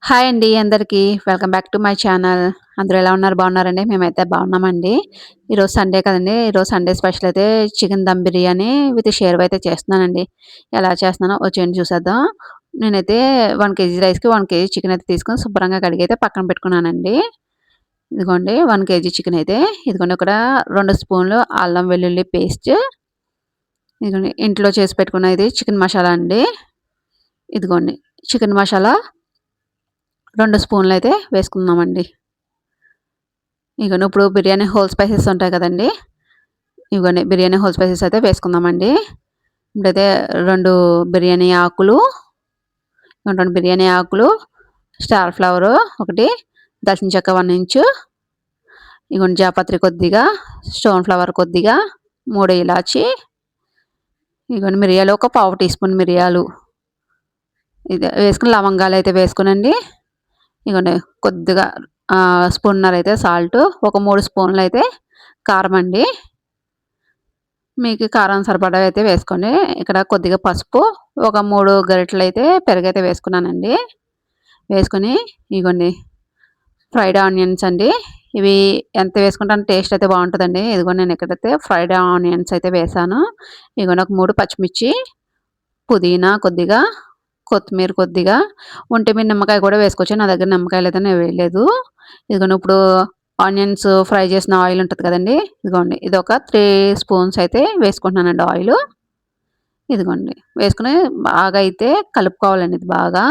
Hi అండి అందరికీ. Welcome back to my channel. అందరూ ఎలా ఉన్నారు? బాగున్నారండి? మేమైతే బాగున్నామండి. ఈరోజు సండే కదండీ! ఈరోజు సండే స్పెషల్ అయితే చికెన్ దమ్ బిర్యానీ విత్ షేర్వా అయితే చేస్తున్నానండి. ఎలా చేస్తున్నానో వచ్చేయండి చూసేద్దాం. నేనైతే 1 కేజీ రైస్‌కి 1 కేజీ చికెన్ అయితే తీసుకొని శుభ్రంగా కడిగి అయితే పక్కన పెట్టుకున్నానండి. ఇదిగోండి 1 కేజీ చికెన్ అయితే ఇదిగోండి ఇక్కడ 2 స్పూన్లు అల్లం వెల్లుల్లి పేస్ట్, ఇదిగోండి ఇంట్లో చేసి పెట్టుకున్న ఇది చికెన్ మసాలా అండి. ఇదిగోండి చికెన్ మసాలా 2 స్పూన్‌లయితే వేసుకుందామండి. ఇగోండి ఇప్పుడు బిర్యానీ హోల్ స్పైసెస్ ఉంటాయి కదండీ! ఇగోండి బిర్యానీ హోల్ స్పైసెస్ అయితే వేసుకుందామండి. ఇప్పుడైతే 2 బిర్యానీ ఆకులు, 2 బిర్యానీ ఆకులు, స్టార్ ఫ్లవరు ఒకటి, దాల్చిన చెక్క 1 ఇంచు, ఇగోండి జాపత్రి కొద్దిగా, స్టోన్ ఫ్లవర్ కొద్దిగా, 3 ఇలాచి, ఇగోండి మిరియాలు ఒక పావు టీ స్పూన్ మిరియాలు, ఇది వేసుకొని లవంగాలయితే వేసుకోనండి. ఇగోండి కొద్దిగా స్పూన్నర అయితే సాల్టు, ఒక 3 స్పూన్‌లయితే కారం అండి. మీకు కారం సరిపడా అయితే వేసుకోండి. ఇక్కడ కొద్దిగా పసుపు, ఒక 3 గరిటెలైతే పెరుగైతే వేసుకున్నానండి. వేసుకొని ఇగోండి ఫ్రైడ్ ఆనియన్స్ అండి. ఇవి ఎంత వేసుకుంటే అంత టేస్ట్ అయితే బావుంటదండి. ఇదిగోండి నేను ఇక్కడైతే ఫ్రైడ్ ఆనియన్స్ అయితే వేశాను. ఇగోండి ఒక 3 పచ్చిమిర్చి, పుదీనా కొద్దిగా, కొత్తిమీర కొద్దిగా, ఉంటే మీరు నిమ్మకాయ కూడా వేసుకోవచ్చు. నా దగ్గర నిమ్మకాయ లేదని నేను వేయలేదు. ఇదిగోండి ఇప్పుడు ఆనియన్స్ ఫ్రై చేసిన ఆయిల్ ఉంటది కదండీ! ఇదిగోండి ఇదొక 3 స్పూన్స్ అయితే వేసుకుంటున్నానండి ఆయిలు. ఇదిగోండి వేసుకొని బాగా అయితే కలుపుకోవాలండి ఇది బాగా.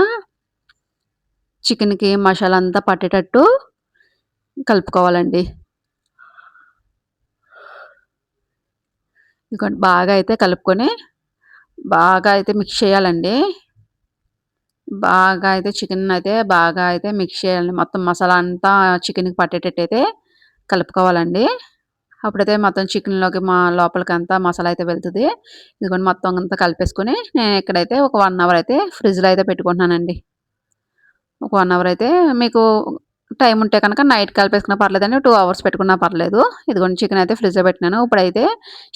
చికెన్‌కి మసాలా అంతా పట్టేటట్టు కలుపుకోవాలండి. ఇదిగోండి బాగా అయితే కలుపుకొని, బాగా అయితే మిక్స్ చేయాలండి. బాగా అయితే చికెనయితే బాగా అయితే మిక్స్ చేయాలి. మొత్తం మసాలా అంతా చికెన్‌కి పట్టేటట్టయితే కలుపుకోవాలండి. అప్పుడైతే మొత్తం చికెన్‌లోకి లోపలికంతా మసాలా అయితే వెళ్తది. ఇదిగోండి మొత్తం అంతా కలిపేసుకొని నేను ఇక్కడైతే ఒక 1 అవర్ అయితే ఫ్రిడ్జ్‌లో అయితే పెట్టుకుంటున్నానండి. ఒక 1 అవర్ అయితే మీకు టైం ఉంటే కనుక నైట్ కలిపేసుకున్నా పర్లేదండి. 2 అవర్స్ పెట్టుకున్నా పర్లేదు. ఇదిగోండి చికెన్ అయితే ఫ్రిడ్జ్‌లో పెట్టినాను. ఇప్పుడైతే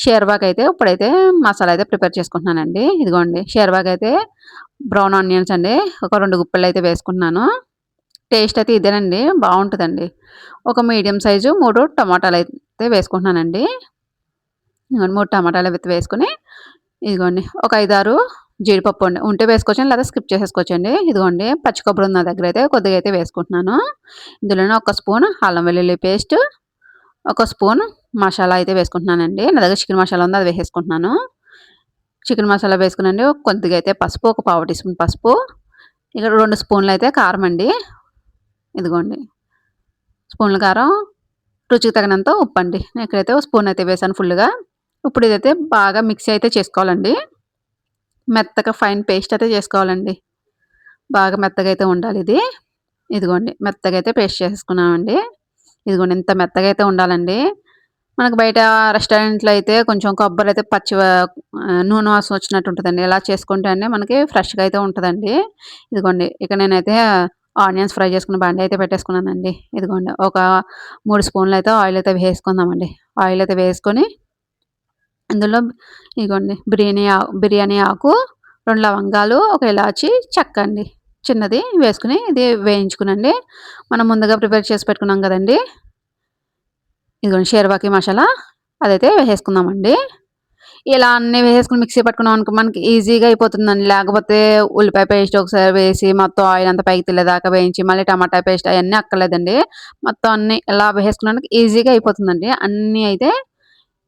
షేర్వాకైతే ఇప్పుడైతే మసాలా అయితే ప్రిపేర్ చేసుకుంటున్నానండి. ఇదిగోండి షేర్వాకైతే బ్రౌన్ ఆనియన్స్ అండి. ఒక 2 గుప్పెళ్ళైతే వేసుకుంటున్నాను. టేస్ట్ అయితే ఇదేనండి. బావుంటదండి. ఒక మీడియం సైజు 3 టమాటాలైతే వేసుకుంటున్నానండి. ఇదిగోండి 3 టమాటాలైతే వేసుకొని, ఇదిగోండి ఒక 5, 6 జీడిపప్పు అండి. ఉంటే వేసుకోవచ్చండి లేదా స్కిప్ చేసేసుకోవచ్చండి. ఇదిగోండి పచ్చి కొబ్బరి ఉంది నా దగ్గరైతే కొద్దిగా అయితే వేసుకుంటున్నాను. ఇందులోనే ఒక స్పూన్ అల్లం వెల్లుల్లి పేస్ట్, ఒక స్పూన్ మసాలా అయితే వేసుకుంటున్నానండి. నా దగ్గర చికెన్ మసాలా ఉంది అది వేసేసుకుంటున్నాను. చికెన్ మసాలా వేసుకునండి కొద్దిగా అయితే పసుపు, ఒక పావు టీ స్పూన్ పసుపు, ఇక్కడ 2 స్పూన్‌లయితే కారం అండి. ఇదిగోండి స్పూన్‌ల కారం, రుచికి తగినంత ఉప్పండి. నేను ఇక్కడైతే ఒక స్పూన్ అయితే వేసాను ఫుల్లుగా. ఇప్పుడు ఇదైతే బాగా మిక్సీ అయితే చేసుకోవాలండి. మెత్తగా ఫైన్ పేస్ట్ అయితే చేసుకోవాలండి. బాగా మెత్తగా అయితే ఉండాలిది. ఇదిగోండి మెత్తగా అయితే పేస్ట్ చేసేసుకున్నామండి. ఇదిగోండి ఇంత మెత్తగా అయితే ఉండాలండి. మనకు బయట రెస్టారెంట్‌లో అయితే కొంచెం కొబ్బరైతే నూనె వాసన వచ్చినట్టు ఉంటదండి. ఇలా చేసుకుంటే అండి మనకి ఫ్రెష్‌గా అయితే ఉంటదండి. ఇదిగోండి ఇక నేనైతే ఆనియన్స్ ఫ్రై చేసుకున్న బండి అయితే పెట్టేసుకున్నానండి. ఇదిగోండి ఒక 3 స్పూన్‌లయితే ఆయిల్ అయితే వేసుకుందామండి. ఆయిల్ అయితే వేసుకొని అందులో ఇగోండి బిర్యానీ ఆకు, 2 లవంగాలు, ఒక ఇలాచి, చెక్క అండి చిన్నది వేసుకొని ఇది వేయించుకునండి. మనం ముందుగా ప్రిపేర్ చేసి పెట్టుకున్నాం గదండీ! ఇదిగోండి షేర్వాకి మసాలా అదైతే వేసేసుకుందామండి. ఇలా అన్నీ వేసేసుకొని మిక్సీ పట్టుకున్నామనుకో మనకి ఈజీగా అయిపోతుందండి. లేకపోతే ఉల్లిపాయ పేస్ట్ ఒకసారి వేసి మొత్తం ఆయిల్ అంతా పైకి తేలేదాకా వేయించి మళ్ళీ టమాటా పేస్ట్ అయన్నీ అక్కర్లేదండి. మొత్తం అన్నీ ఇలా వేసేసుకున్నానికి ఈజీగా అయిపోతుందండి. అన్నీ అయితే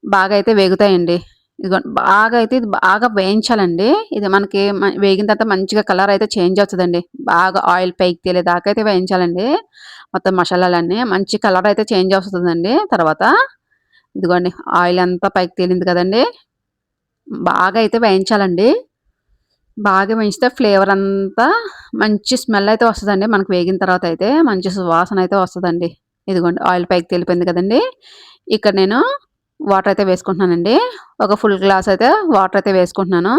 బాగా అయితే వేగుతాయండి. ఇదిగోండి బాగా అయితే ఇది బాగా వేయించాలండి. ఇది మనకి వేగిన తర్వాత మంచిగా కలర్ అయితే చేంజ్ అవుతదండి. బాగా ఆయిల్ పైకి తేలేదాకా అయితే వేయించాలండి. మొత్తం మసాలాలన్నీ మంచి కలర్ అయితే చేంజ్ వస్తదండి తర్వాత. ఇదిగోండి ఆయిల్ అంతా పైకి తేలింది కదండీ! బాగా అయితే వేయించాలండి. బాగా వేయించితే ఫ్లేవర్ అంతా మంచి స్మెల్ అయితే వస్తదండి. మనకు వేగిన తర్వాత అయితే మంచి సువాసన అయితే వస్తదండి. ఇదిగోండి ఆయిల్ పైకి తేలిపోయింది కదండీ! ఇక్కడ నేను వాటర్ అయితే వేసుకుంటున్నానండి. ఒక ఫుల్ గ్లాస్ అయితే వాటర్ అయితే వేసుకుంటున్నాను.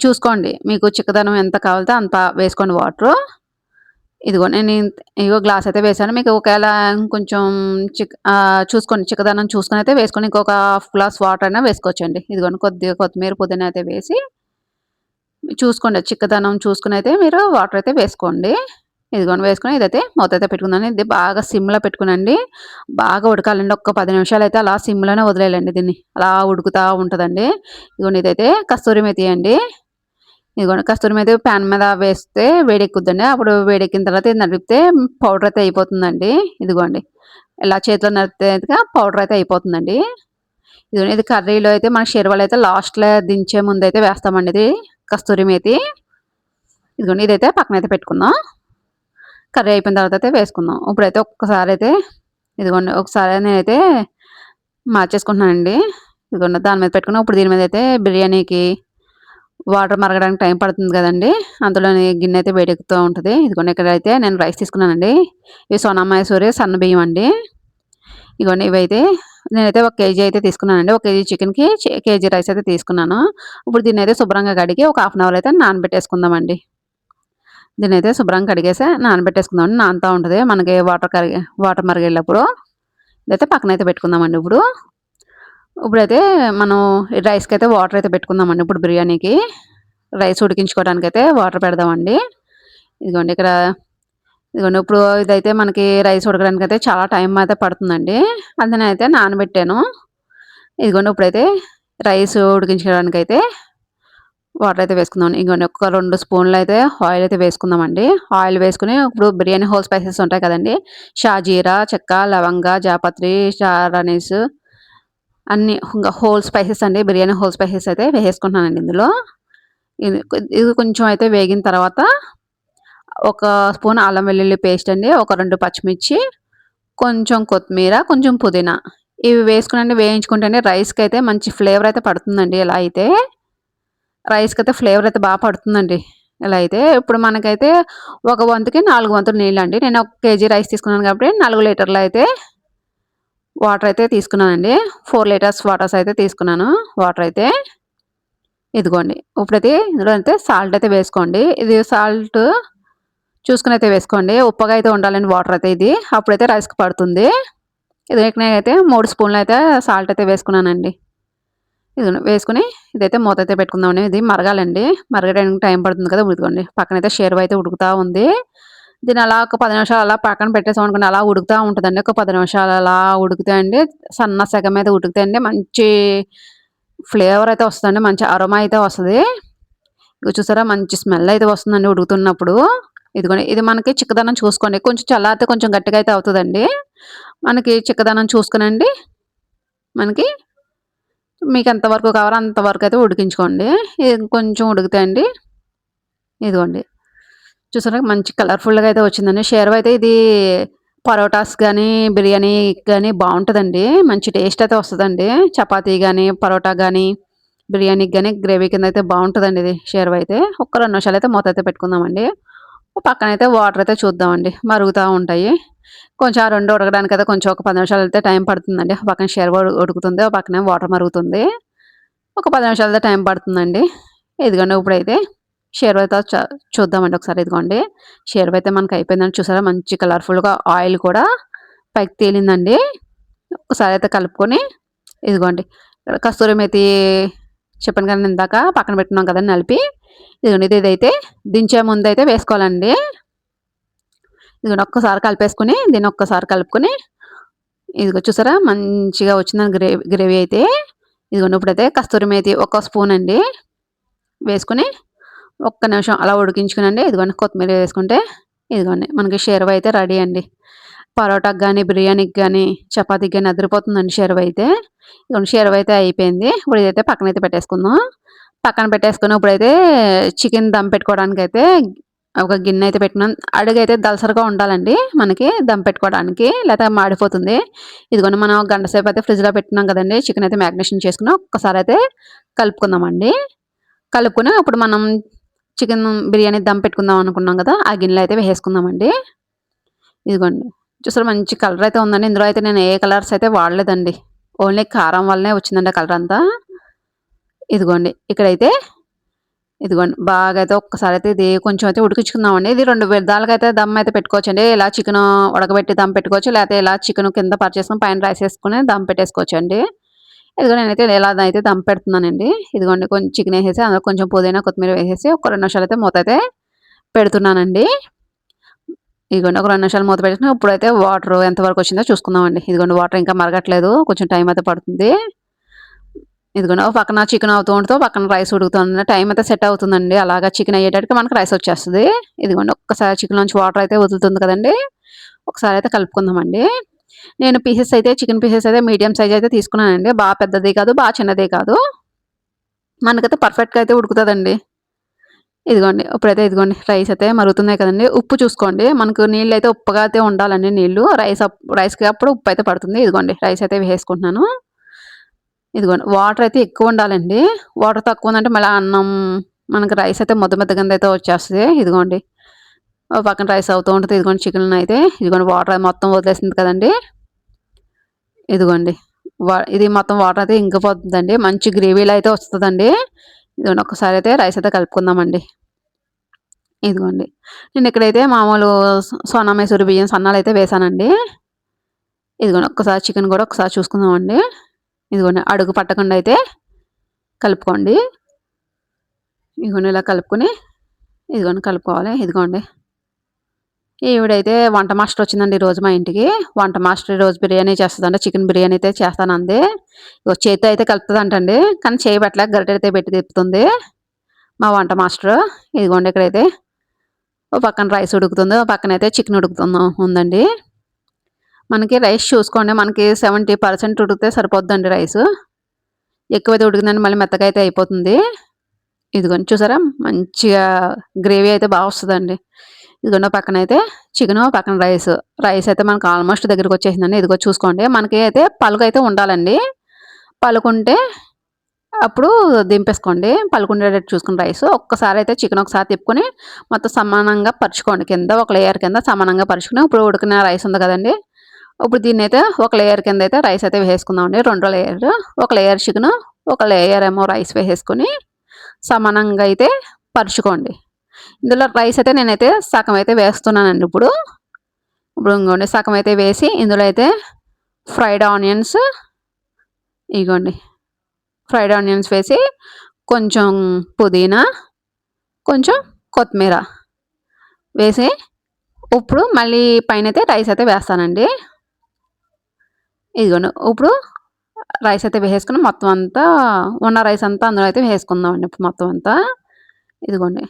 చూసుకోండి మీకు చిక్కదనం ఎంత కావాలితే అంత వేసుకోండి వాటరు. ఇదిగోండి ఇగో గ్లాస్ అయితే వేసాను. మీకు ఒకవేళ కొంచెం చూసుకోండి చిక్కదనం చూసుకొని అయితే వేసుకోండి. ఇంకొక హాఫ్ గ్లాస్ వాటర్ అయినా వేసుకోవచ్చండి. ఇదిగోండి కొద్దిగా కొత్తిమీర, పుదీనా అయితే వేసి చూసుకోండి చిక్కదనం చూసుకొని అయితే మీరు వాటర్ అయితే వేసుకోండి. ఇదిగోండి వేసుకొని ఇదైతే మూతైతే పెట్టుకుందాం. ఇది బాగా సిమ్‌లో పెట్టుకొనండి. బాగా ఉడకాలండి. ఒక్క 10 నిమిషాలైతే అలా సిమ్‌లోనే వదిలేయాలండి దీన్ని. అలా ఉడుకుతా ఉంటదండి. ఇదిగోండి ఇదైతే కస్తూరి మేతి అండి. ఇదిగోండి కస్తూరి మేతి పాన్ మీద వేస్తే వేడెక్కుద్దండి. అప్పుడు వేడెక్కిన తర్వాత ఇది నలిపితే పౌడర్ అయితే అయిపోతుందండి. ఇదిగోండి. ఇలా చేతిలో నలిపితేగా పౌడర్ అయితే అయిపోతుందండి. ఇదిగోండి ఇది కర్రీలో అయితే మన షేర్వాలో అయితే లాస్ట్‌లో దించే ముందైతే వేస్తామండి ఇది కస్తూరి మేతి. ఇదిగోండి ఇదైతే పక్కనైతే పెట్టుకుందాం. కర్రీ అయిపోయిన తర్వాత అయితే వేసుకుందాం. ఇప్పుడైతే ఒక్కసారైతే ఇదిగోండి ఒకసారి నేనైతే మార్చేసుకుంటున్నానండి. ఇదిగోండి దాని మీద పెట్టుకుని ఇప్పుడు దీని మీదైతే బిర్యానీకి వాటర్ మరగడానికి టైం పడుతుంది కదండీ! అంతలోని గిన్నె అయితే వేడెక్కుతూ ఉంటది. ఇదిగోండి ఇక్కడైతే నేను రైస్ తీసుకున్నానండి. ఇవి సోనా మసూరి సన్న బియ్యం అండి. ఇగోండి ఇవైతే నేనైతే ఒక కేజీ అయితే తీసుకున్నానండి. ఒక కేజీ చికెన్‌కి కేజీ రైస్ అయితే తీసుకున్నాను. ఇప్పుడు దీన్నైతే శుభ్రంగా కడిగి ఒక హాఫ్ అన్ అవర్ అయితే నానబెట్టేసుకుందామండి. దీన్నైతే శుభ్రంగా కడిగేసి నానబెట్టేసుకుందామండి. నానుతా ఉంటది. మనకి వాటర్ మరిగేటప్పుడు ఇదైతే పక్కనైతే పెట్టుకుందామండి ఇప్పుడు. ఇప్పుడైతే మనం ఈ రైస్‌కైతే వాటర్ అయితే పెట్టుకుందామండి ఇప్పుడు బిర్యానీకి. రైస్ ఉడికించుకోవడానికైతే వాటర్ పెడదామండి. ఇదిగోండి ఇక్కడ ఇదిగోండి ఇప్పుడు ఇదైతే మనకి రైస్ ఉడకడానికైతే చాలా టైం అయితే పడుతుందండి. అందుకని అయితే నానబెట్టాను. ఇదిగోండి ఇప్పుడైతే రైస్ ఉడికించుకోవడానికైతే వాటర్ అయితే వేసుకుందాం. ఇగోండి ఒక 2 స్పూన్‌లయితే ఆయిల్ అయితే వేసుకుందామండి. ఆయిల్ వేసుకొని ఇప్పుడు బిర్యానీ హోల్ స్పైసెస్ ఉంటాయి కదండీ! షాజీరా, చెక్క, లవంగ, జాపత్రి, స్టార్ అనీస్ అన్నీ ఇంగ హోల్ స్పైసెస్ అండి. బిర్యానీ హోల్ స్పైసెస్ అయితే వేసేసుకుంటున్నానండి ఇందులో. ఇది కొంచెం అయితే వేగిన తర్వాత ఒక స్పూన్ అల్లం వెల్లుల్లి పేస్ట్ అండి. ఒక 2 పచ్చిమిర్చి, కొంచెం కొత్తిమీర, కొంచెం పుదీనా ఇవి వేసుకొనండి వేయించుకుంటేనే రైస్‌కైతే మంచి ఫ్లేవర్ అయితే పడుతుందండి ఇలా అయితే. రైస్‌కైతే ఫ్లేవర్ అయితే బా పడుతుందండి. ఇలా అయితే ఇప్పుడు మనకైతే ఒక వంతుకి 4 వంతులు నీళ్ళండి. నేను ఒక కేజీ రైస్ తీసుకున్నాను కాబట్టి 4 లీటర్లు అయితే వాటర్ అయితే తీసుకున్నానండి. 4 లీటర్స్ వాటర్స్ అయితే తీసుకున్నాను వాటర్ అయితే. ఇదిగోండి. ఇప్పుడైతే ఇందులో అయితే సాల్ట్ అయితే వేసుకోండి. ఇది సాల్ట్ చూసుకొని అయితే వేసుకోండి. ఉప్పగా అయితే ఉండాలండి వాటర్ అయితే ఇది. అప్పుడైతే రైస్‌కి పడుతుంది. ఇది నేనైతే 3 స్పూన్‌లు అయితే సాల్ట్ అయితే వేసుకున్నానండి. ఇదిగోండి వేసుకొని ఇదైతే మూత అయితే పెట్టుకుందామండి. ఇది మరగాలండి. మరగడానికి టైం పడుతుంది కదా! ఇదిగోండి పక్కనైతే షేర్వా అయితే ఉడుకుతా ఉంది. దీన్ని అలా ఒక 10 నిమిషాలు అలా పక్కన పెట్టేసామనుకోండి అలా ఉడుకుతా ఉంటదండి. ఒక 10 నిమిషాలు అలా ఉడికితే అండి సన్న సెగ మీద ఉడికితే అండి మంచి ఫ్లేవర్ అయితే వస్తదండి. మంచి అరోమా అయితే వస్తది. ఇగో చూసారా మంచి స్మెల్ అయితే వస్తుందండి ఉడుకుతున్నప్పుడు. ఇదిగోండి ఇది మనకి చిక్కదనం చూసుకోండి. కొంచెం చల్లారితే కొంచెం గట్టిగా అయితే అవుతదండి. మనకి చిక్కదనం చూసుకొనండి మనకి మీకెంత వరకు కావాలో అంత వరకైతే ఉడికించుకోండి. ఇది కొంచెం ఉడికితే అండి ఇదిగోండి. చూసారా మంచి కలర్‌ఫుల్‌గా అయితే వచ్చిందండి. షేర్వా అయితే ఇది పరోటాస్ గానీ, బిర్యానీకి గానీ బావుంటదండి. మంచి టేస్ట్ అయితే వస్తదండి. చపాతీ గానీ, పరోటా గానీ, బిర్యానీకి గానీ గ్రేవీ కింద అయితే బావుంటదండి ఇది షేర్వా అయితే. ఒక్క 2 నిమిషాలైతే మూత అయితే పెట్టుకుందామండి. ఓ పక్కనైతే వాటర్ అయితే చూద్దామండి. మరుగుతా ఉంటాయి. కొంచెం ఆ 2 ఉడకడానికైతే కొంచెం ఒక 10 నిమిషాలైతే టైం పడుతుందండి. ఒక పక్కన షేర్వా ఉడుకుతుంది. ఒక పక్కనేమో వాటర్ మరుగుతుంది. ఒక 10 నిమిషాలైతే టైం పడుతుందండి. ఇదిగోండి ఇప్పుడైతే షేర్వా అయితే చూద్దామండి ఒకసారి ఇదిగోండి. షేర్వా అయితే మనకి అయిపోయిందండి. చూసారా మంచి కలర్‌ఫుల్‌గా ఆయిల్ కూడా పైకి తేలిందండి. ఒకసారి అయితే కలుపుకొని ఇదిగోండి ఇక్కడ కస్తూరి మేతి చెప్పాను కదండీ ఇందాక పక్కన పెట్టుకున్నాం కదండీ నలిపి. ఇదిగోండి ఇదైతే దించే ముందైతే వేసుకోవాలండి. ఇదిగోండి ఒక్కసారి కలిపేసుకొని దీన్ని ఒక్కసారి కలుపుకొని ఇదిగో చూసారా మంచిగా వచ్చిందండి గ్రేవీ అయితే. ఇదిగోండి ఇప్పుడైతే కస్తూరి మేతి ఒక స్పూన్ అండి వేసుకొని ఒక్క నిమిషం అలా ఉడికించుకునండి. ఇదిగోండి కొత్తిమీర వేసుకుంటే ఇదిగోండి మనకి షేర్వా అయితే రెడీ అండి. పరోటాకి గానీ, బిర్యానీకి గానీ, చపాతీకి గానీ అదిరిపోతుందండి షేర్వా అయితే. ఇదిగోండి షేర్వా అయితే అయిపోయింది. ఇప్పుడు ఇదైతే పక్కనైతే పెట్టేసుకుందాం. పక్కన పెట్టేసుకొని ఇప్పుడైతే చికెన్ దమ్ పెట్టుకోవడానికైతే ఒక గిన్నె అయితే పెట్టుకున్నాం. అడుగైతే దలసరిగా ఉండాలండి మనకి దమ్ పెట్టుకోవడానికి. లేతే మాడిపోతుంది. ఇదిగోండి మనం గంట సేపు అయితే ఫ్రిడ్జ్‌లో పెట్టుకున్నాం కదండీ! చికెన్ అయితే మ్యాగ్నేషన్ చేసుకుని ఒక్కసారి అయితే కలుపుకుందామండి. కలుపుకొని అప్పుడు మనం చికెన్ బిర్యానీ దమ్ పెట్టుకుందాం అనుకున్నాం గదా! ఆ గిన్నెలో అయితే వేసేసుకుందామండి. ఇదిగోండి. చూసారా మంచి కలర్ అయితే ఉందండి. ఇందులో అయితే నేను ఏ కలర్స్ అయితే వాడలేదండి. ఓన్లీ కారం వల్లనే వచ్చిందండి ఆ కలర్ అంతా. ఇదిగోండి. ఇక్కడైతే ఇదిగోండి బాగా అయితే ఒక్కసారి అయితే ఇది కొంచెం అయితే ఉడికించుకుందామండి. ఇది 2 విధాలుగా అయితే దమ్ అయితే పెట్టుకోవచ్చండి. ఇలా చికెను ఉడకబెట్టి దమ్ పెట్టుకోవచ్చు. లేతే ఇలా చికెను కింద పరిచేసుకొని పైన రైస్ ఏసుకొని దమ్ పెట్టేసుకోవచ్చండి. ఇదిగో నేనైతే ఇలాగైతే దమ్ పెడుతున్నానండి. ఇదిగోండి కొంచెం చికెన్ ఏసేసి అందులో కొంచెం పుదీనా, కొత్తిమీర వేసేసి ఒక 2 నిమిషాలైతే మూత అయితే పెడుతున్నానండి. ఇదిగోండి ఒక 2 నిమిషాలు మూత పెట్టేసుకొని ఇప్పుడైతే వాటర్ ఎంతవరకు వచ్చిందో చూసుకుందామండి. ఇదిగోండి వాటర్ ఇంకా మరగట్లేదు. కొంచెం టైం అయితే పడుతుంది. ఇదిగోండి ఒక పక్కన చికెన్ అవుతూ ఉంటదో పక్కన రైస్ ఉడుకుతుంది. టైం అయితే సెట్ అవుతుందండి. అలాగా చికెన్ అయ్యేటప్పటికి మనకు రైస్ వచ్చేస్తది. ఇదిగోండి ఒక్కసారి చికెన్‌లోంచి వాటర్ అయితే వదులుతుంది కదండీ! ఒకసారి అయితే కలుపుకుందామండి. నేను పీసెస్ అయితే చికెన్ పీసెస్ అయితే మీడియం సైజ్ అయితే తీసుకున్నానండి. పెద్దది కాదు, చిన్నది కాదు. మనకైతే పర్ఫెక్ట్‌గా అయితే ఉడుకుతదండి. ఇదిగోండి ఇప్పుడైతే ఇదిగోండి రైస్ అయితే మరుగుతున్నాయి కదండీ! ఉప్పు చూసుకోండి. మనకు నీళ్ళైతే ఉప్పగా అయితే ఉండాలండి నీళ్ళు. రైస్‌కి అప్పుడు ఉప్పు అయితే పడుతుంది. ఇదిగోండి రైస్ అయితే వేసేసుకుంటున్నాను. ఇదిగోండి వాటర్ అయితే ఎక్కువ ఉండాలండి. వాటర్ తక్కువ ఉందంటే మళ్ళా అన్నం మనకి రైస్ అయితే ముద్ద ముద్ద కింద అయితే వచ్చేస్తది. ఇదిగోండి. ఓ పక్కన రైస్ అవుతూ ఉంటది. ఇదిగోండి చికెన్ అయితే ఇదిగోండి వాటర్ మొత్తం వదిలేసింది కదండీ! ఇదిగోండి. ఇది మొత్తం వాటర్ అయితే ఇంకిపోతుందండి. మంచి గ్రేవీలా అయితే వస్తదండి. ఇదిగోండి ఒక్కసారి అయితే రైస్ అయితే కలుపుకుందామండి. ఇదిగోండి. నేనిక్కడైతే మామూలు సోనా మైసూర్ బియ్యం సన్నాలయితే వేశానండి. ఇదిగోండి ఒక్కసారి చికెన్ గూడా ఒకసారి చూసుకుందామండి. ఇదిగోండి అడుగు పట్టకుండా అయితే కలుపుకోండి. ఇదిగోండి ఇలా కలుపుకొని ఇదిగోండి కలుపుకోవాలి. ఇదిగోండి. ఈవిడైతే వంట మాస్టర్ వచ్చిందండి ఈరోజు మా ఇంటికి. వంట మాస్టర్ ఈరోజు బిర్యానీ చేస్తదంట. చికెన్ బిర్యానీ అయితే చేస్తానంది. ఇగో చేత్తో అయితే కలుపుతదంటండి. కానీ చేయి పెట్టలేక గరిటెతో పెట్టి తిప్పుతుంది మా వంట మాస్టరు. ఇదిగోండి ఇక్కడైతే ఓ పక్కన రైస్ ఉడుకుతుంది. ఓ పక్కనైతే చికెన్ ఉందండి. మనకి రైస్ చూసుకోండి. మనకి 70% ఉడికితే సరిపోద్దండి రైసు. ఎక్కువైతే ఉడికిందంటే మళ్ళీ మెత్తగా అయితే అయిపోతుంది. ఇదిగోండి చూసారా? మంచిగా గ్రేవీ అయితే వస్తదండి. ఇదిగోండి పక్కనైతే చికెను, పక్కన రైసు. రైస్ అయితే మనకు ఆల్మోస్ట్ దగ్గరికొచ్చేసిందండి. ఇదిగో చూసుకోండి. మనకి అయితే పలుకైతే ఉండాలండి. పలుకుంటే అప్పుడు దింపేసుకోండి. పలుకుండేటట్టు చూసుకొని రైసు. ఒక్కసారి అయితే చికెన్ ఒకసారి తిప్పుకొని మొత్తం సమానంగా పరుచుకోండి. కింద ఒక లేయర్ కింద సమానంగా పరుచుకొని ఇప్పుడు ఉడికిన రైస్ ఉంది కదండీ! ఇప్పుడు దీన్నైతే ఒక లేయర్ కింద అయితే రైస్ అయితే వేసేసుకుందామండి. రెండో లేయరు. ఒక లేయర్ చికెను, ఒక లేయర్ ఏమో రైస్ వేసేసుకొని సమానంగా అయితే పరుచుకోండి. ఇందులో రైస్ అయితే నేనైతే సగం అయితే వేస్తున్నానండి ఇప్పుడు. ఇప్పుడు ఇంగోండి సగం అయితే వేసి ఇందులో అయితే ఫ్రైడ్ ఆనియన్స్ ఇగోండి ఫ్రైడ్ ఆనియన్స్ వేసి కొంచెం పుదీనా, కొంచెం కొత్తిమీర వేసి ఇప్పుడు మళ్ళీ పైనైతే రైస్ అయితే వేస్తానండి. ఇదిగోండి ఇప్పుడు రైస్ అయితే వేసేసుకొని మొత్తం అంతా ఉన్న రైస్ అంతా అందులో అయితే వేసేసుకుందామండి ఇప్పుడు మొత్తం అంతా. ఇదిగోండి.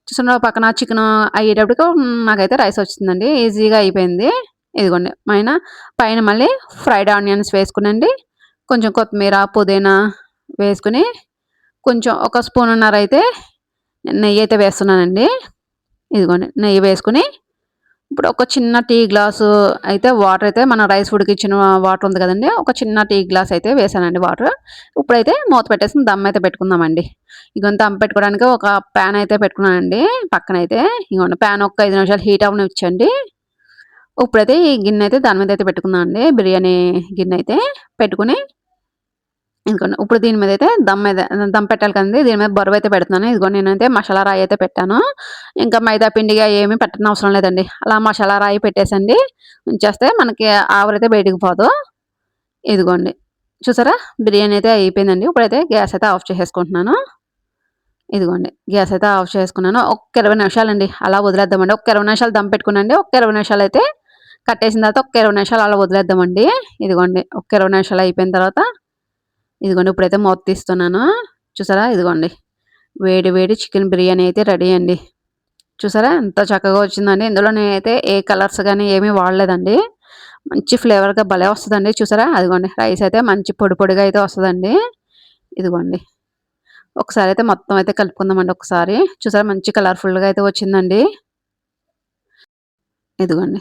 చూస్తున్నారు పక్కన చికెను అయ్యేటప్పటికి నాకైతే రైస్ వచ్చిందండి. ఈజీగా అయిపోయింది. ఇదిగోండి పైన మళ్ళీ ఫ్రైడ్ ఆనియన్స్ వేసుకునండి. కొంచెం కొత్తిమీర, పుదీనా వేసుకొని కొంచెం ఒక స్పూనున్నర అయితే నెయ్యయితే వేస్తున్నానండి. ఇదిగోండి నెయ్యి వేసుకొని ఇప్పుడు ఒక చిన్న టీ గ్లాసు అయితే వాటర్ అయితే మనం రైస్ ఉడికించిన వాటర్ ఉంది కదండీ! ఒక చిన్న టీ గ్లాస్ అయితే వేసానండి వాటర్. ఇప్పుడైతే మూత పెట్టేసి దమ్ అయితే పెట్టుకుందామండి. ఇగోండి దమ్ పెట్టుకోవడానికి ఒక పాన్ అయితే పెట్టుకున్నానండి పక్కనైతే. ఇగోండి పాన్ ఒక 5 నిమిషాలు హీట్ అవ్వనిచ్చండి. ఇప్పుడైతే ఈ గిన్నె అయితే దాని మీద అయితే పెట్టుకున్నానండి. బిర్యానీ గిన్నె అయితే పెట్టుకొని ఇదిగోండి ఇప్పుడు దీని మీద అయితే దమ్ పెట్టాలి కదండీ! దీని మీద బరువైతే పెడుతున్నాను. ఇదిగోండి నేనైతే మసాలా రాయి అయితే పెట్టాను. ఇంకా మైదా పిండిగా ఏమి పెట్టనవసరం లేదండి. అలా మసాలా రాయి పెట్టేసండి ఉంచేస్తే మనకి ఆవిరైతే బయటికి పోదు. ఇదిగోండి. చూసారా? బిర్యానీ అయితే అయిపోయిందండి. ఇప్పుడైతే గ్యాస్ అయితే ఆఫ్ చేసేసుకుంటున్నాను. ఇదిగోండి. గ్యాస్ అయితే ఆఫ్ చేసుకున్నాను. ఒక్క 20 నిమిషాలండి. అలా వదిలేద్దామండి. ఒక్క 20 నిమిషాలు దమ్ పెట్టుకునండి. ఒక్క 20 నిమిషాలయితే కట్టేసిన తర్వాత ఒక్క 20 నిమిషాలు అలా వదిలేద్దామండి. ఇదిగోండి. ఒక్క 20 నిమిషాలు అయిపోయిన తర్వాత ఇదిగోండి ఇప్పుడైతే మూత తీస్తున్నాను. చూసారా? ఇదిగోండి. వేడి వేడి చికెన్ బిర్యానీ అయితే రెడీ అండి. చూసారా? ఎంత చక్కగా వచ్చిందండి. ఇందులో నేనైతే ఏ కలర్స్ గాని ఏమి వాడలేదండి. మంచి ఫ్లేవర్‌గా భలే వస్తదండి. చూసారా? అదిగోండి రైస్ అయితే మంచి పొడి పొడిగా అయితే వస్తదండి. ఇదిగోండి. ఒకసారి అయితే మొత్తం అయితే కలుపుకుందామండి ఒకసారి. చూసారా? మంచి కలర్‌ఫుల్‌గా అయితే వచ్చిందండి. ఇదిగోండి.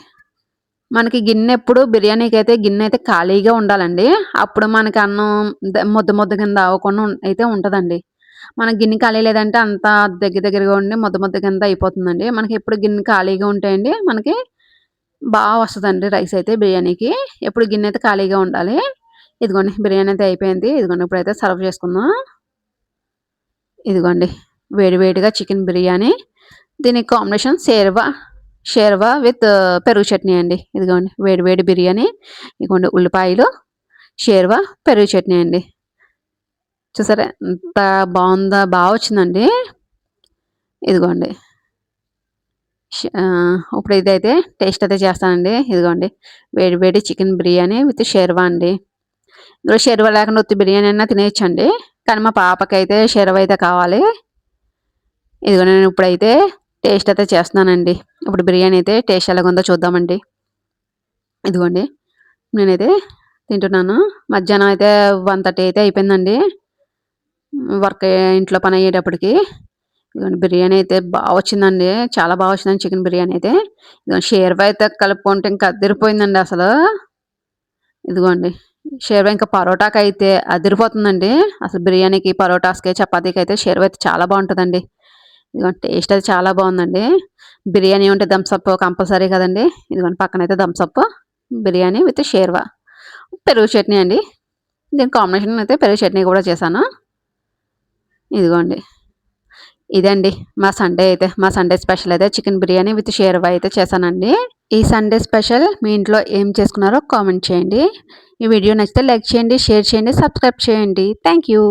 మనకి గిన్నెప్పుడు బిర్యానీకైతే గిన్నెయితే ఖాళీగా ఉండాలండి. అప్పుడు మనకి అన్నం ముద్ద ముద్ద కింద అవ్వకుండా అయితే ఉంటదండి. మన గిన్నె ఖాళీ లేదంటే అంతా దగ్గర దగ్గరగా ఉండి ముద్ద ముద్ద కింద అయిపోతుందండి. మనకి ఎప్పుడు గిన్నె ఖాళీగా ఉంటే అండి మనకి వస్తదండి రైస్ అయితే బిర్యానీకి. ఎప్పుడు గిన్నె అయితే ఖాళీగా ఉండాలి. ఇదిగోండి బిర్యానీ అయితే అయిపోయింది. ఇదిగోండి ఇప్పుడైతే సర్వ్ చేసుకుందాం. ఇదిగోండి వేడి వేడిగా చికెన్ బిర్యానీ. దీనికి కాంబినేషన్ షేర్వా విత్ పెరుగు చట్నీ అండి. ఇదిగోండి వేడి వేడి బిర్యానీ. ఇదిగోండి ఉల్లిపాయలు, షేర్వా, పెరుగు చట్నీ అండి. చూసారా ఎంత బావుందో! వచ్చిందండి. ఇదిగోండి. ఇప్పుడు ఇదైతే టేస్ట్ అయితే చేస్తానండి. ఇదిగోండి వేడి వేడి చికెన్ బిర్యానీ విత్ షెర్వా అండి. ఇందులో షెర్వా లేకుండా ఉత్తి బిర్యానీ అన్నా తినేయొచ్చండి. కానీ మా పాపకైతే షెర్వా అయితే కావాలి. ఇదిగో నేను ఇప్పుడైతే టేస్ట్ అయితే చేస్తున్నానండి. ఇప్పుడు బిర్యానీ అయితే టేస్ట్ ఎలాగుందో చూద్దామండి. ఇదిగోండి నేనైతే తింటున్నాను. మధ్యాహ్నం అయితే 1:30 అయితే అయిపోయిందండి. వర్క్ ఇంట్లో పని అయ్యేటప్పటికి. ఇదిగోండి బిర్యానీ అయితే వచ్చిందండి. చాలా వచ్చిందండి చికెన్ బిర్యానీ అయితే. ఇదిగోండి షేర్వా అయితే కలుపుకుంటే ఇంకా అదిరిపోయిందండి అసలు. ఇదిగోండి షేర్వా ఇంకా పరోటాకైతే అదిరిపోతుందండి. అసలు బిర్యానీకి, పరోటాస్‌కి, చపాతీకైతే షేర్వా అయితే చాలా బావుంటదండి. ఇదిగోండి టేస్ట్ అయితే చాలా బావుందండి. బిర్యానీ ఉంటే థమ్స్ అప్ కంపల్సరీ కదండీ! ఇదిగోండి పక్కనైతే Thums Up, biryani with sherwa, పెరుగు చట్నీ అండి. దీని కాంబినేషన్ అయితే పెరుగు చట్నీ కూడా చేశాను. ఇదిగోండి. ఇదండి మా సండే స్పెషల్ అయితే చికెన్ బిర్యానీ విత్ షేర్వా అయితే చేశానండి. ఈ సండే స్పెషల్ మీ ఇంట్లో ఏం చేసుకున్నారో కామెంట్ చేయండి. ఈ వీడియో నచ్చితే లైక్ చేయండి, షేర్ చేయండి, సబ్స్క్రైబ్ చేయండి. Thank you.